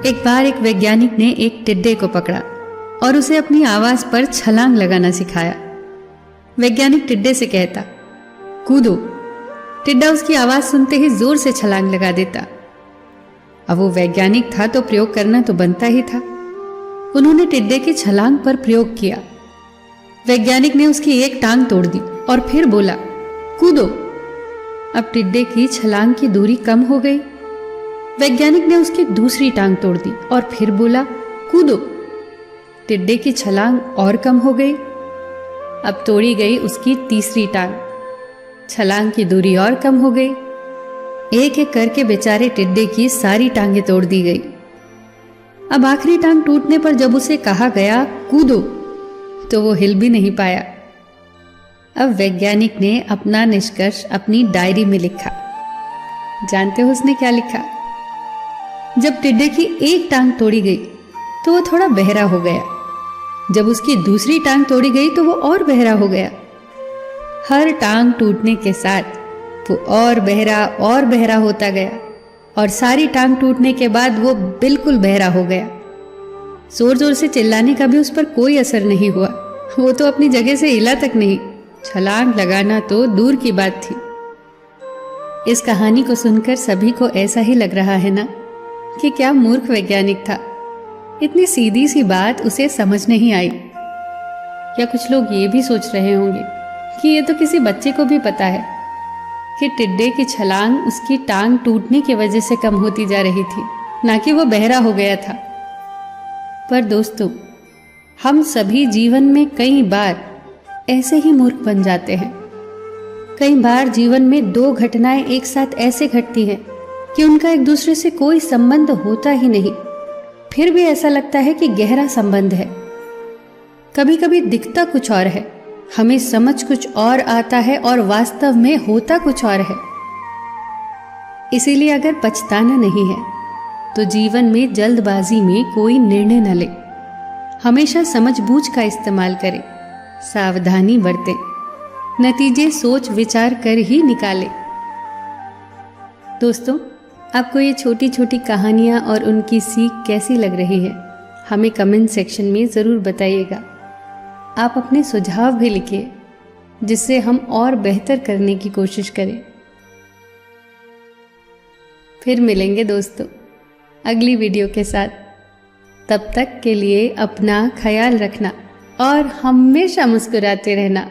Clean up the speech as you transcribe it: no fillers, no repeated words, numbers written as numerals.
एक बार एक वैज्ञानिक ने एक टिड्डे को पकड़ा और उसे अपनी आवाज पर छलांग लगाना सिखाया। वैज्ञानिक टिड्डे से कहता, कूदो। टिड्डा उसकी आवाज सुनते ही जोर से छलांग लगा देता। अब वो वैज्ञानिक था तो प्रयोग करना तो बनता ही था। उन्होंने टिड्डे की छलांग पर प्रयोग किया। वैज्ञानिक ने उसकी एक टांग तोड़ दी और फिर बोला, कूदो। अब टिड्डे की छलांग की दूरी कम हो गई। वैज्ञानिक ने उसकी दूसरी टांग तोड़ दी और फिर बोला, कूदो। टिड्डे की छलांग और कम हो गई। अब तोड़ी गई उसकी तीसरी टांग। छलांग की दूरी और कम हो गई। एक एक करके बेचारे टिड्डे की सारी टांगें तोड़ दी गई। अब आखिरी टांग टूटने पर जब उसे कहा गया कूदो, तो वो हिल भी नहीं पाया। अब वैज्ञानिक ने अपना निष्कर्ष अपनी डायरी में लिखा। जानते हो उसने क्या लिखा? जब टिड्डे की एक टांग तोड़ी गई तो वो थोड़ा बहरा हो गया। जब उसकी दूसरी टांग तोड़ी गई तो वो और बहरा हो गया। हर टांग टूटने के साथ वो और बहरा होता गया और सारी टांग टूटने के बाद वो बिल्कुल बहरा हो गया। जोर जोर से चिल्लाने का भी उस पर कोई असर नहीं हुआ। वो तो अपनी जगह से हिला तक नहीं। छलांग लगाना तो दूर की बात थी। इस कहानी को सुनकर सभी को ऐसा ही लग रहा है ना कि क्या मूर्ख वैज्ञानिक था। इतनी सीधी सी बात उसे समझ नहीं आई। या कुछ लोग ये भी सोच रहे होंगे कि ये तो किसी बच्चे को भी पता है कि टिड्डे की छलांग उसकी टांग टूटने की वजह से कम होती जा रही थी, ना कि वो बहरा हो गया था। पर दोस्तों, हम सभी जीवन में कई बार ऐसे ही मूर्ख बन जाते हैं। कई बार जीवन में दो घटनाएं एक साथ ऐसे घटती हैं कि उनका एक दूसरे से कोई संबंध होता ही नहीं, फिर भी ऐसा लगता है कि गहरा संबंध है। कभी कभी दिखता कुछ और है, हमें समझ कुछ और आता है और वास्तव में होता कुछ और है। इसीलिए अगर पछताना नहीं है तो जीवन में जल्दबाजी में कोई निर्णय न ले। हमेशा समझबूझ का इस्तेमाल करें, सावधानी बरतें, नतीजे सोच विचार कर ही निकालें। दोस्तों, आपको ये छोटी छोटी कहानियाँ और उनकी सीख कैसी लग रही है, हमें कमेंट सेक्शन में ज़रूर बताइएगा। आप अपने सुझाव भी लिखिए जिससे हम और बेहतर करने की कोशिश करें। फिर मिलेंगे दोस्तों अगली वीडियो के साथ। तब तक के लिए अपना ख्याल रखना और हमेशा मुस्कुराते रहना।